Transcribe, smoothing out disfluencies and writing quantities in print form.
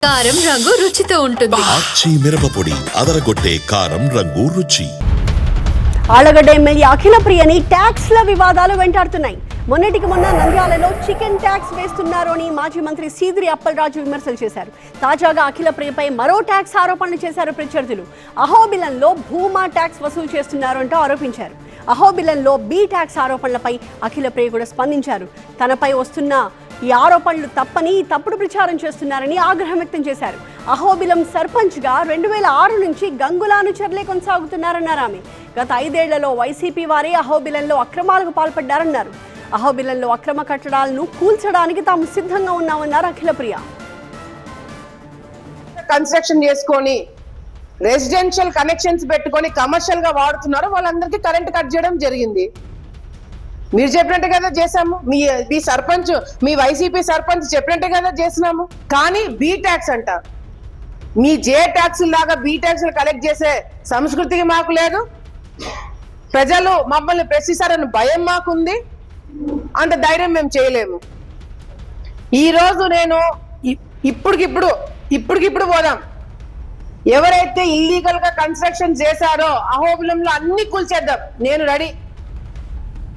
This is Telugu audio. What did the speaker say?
కారం రంగు రుచితో ఉంటుంది. ఆచి మిరపపొడి అదరగొట్టే కారం రంగు రుచి. ఆళ్లగడ్డ ఎమ్మెల్యే అఖిల ప్రియని ట్యాక్స్ల వివాదాలు వెంటాడుతున్నాయి. మొన్నటికి మొన్న నంద్యాలలో చికెన్ ట్యాక్స్ వేస్తున్నారు అని మాజీ మంత్రి సీదిరి అప్పలరాజు విమర్శలు చేశారు. తాజాగా అఖిల ప్రియపై మరో ట్యాక్స్ ఆరోపణలు చేశారు ప్రత్యర్థులు. అహోబిలంలో భూమా ట్యాక్స్ వసూలు చేస్తున్నారు అంటూ ఆరోపించారు. అహోబిలంలో బి ట్యాక్స్ ఆరోపణలపై అఖిల ప్రియ కూడా స్పందించారు. తనపై వస్తున్న ఈ ఆరోపణలు తప్పని, తప్పుడు ప్రచారం చేస్తున్నారని ఆగ్రహం వ్యక్తం చేశారు. అహోబిలం సర్పంచ్గా 2006 నుంచి గంగులాను చర్లే కొనసాగుతున్నారన్నారు ఆమె. గత 5 ఏళ్లలో వైసీపీ వారే అహోబిలంలో అక్రమాలకు పాల్పడ్డారన్నారు. అహోబిలంలో అక్రమ కట్టడాలను కూల్చడానికి తాము సిద్ధంగా ఉన్నామన్నారు అఖిల ప్రియ. కన్స్ట్రక్షన్ చేసుకొని రెసిడెన్షియల్ కనెక్షన్స్ పెట్టుకొని కమర్షియల్ గా వాడుతున్నారు. వాళ్ళందరికీ కరెంట్ కట్ చేయడం జరిగింది. మీరు చెప్పినట్టు కదా చేసాము. మీ సర్పంచ్, మీ వైసీపీ సర్పంచ్ చెప్పినట్టే కదా చేసినాము. కానీ బీ ట్యాక్స్ అంట, మీ జే ట్యాక్స్ లాగా బీ ట్యాక్స్ కలెక్ట్ చేసే సంస్కృతికి మాకు లేదు. ప్రజలు మమ్మల్ని ప్రశ్నిస్తారని భయం మాకుంది. అంత ధైర్యం మేము చేయలేము. ఈ రోజు నేను ఇప్పటికిప్పుడు పోదాం. ఎవరైతే ఇల్లీగల్ గా కన్స్ట్రక్షన్ చేశారో అహోబిలంలో అన్ని కూల్చేద్దాం. నేను రెడీ.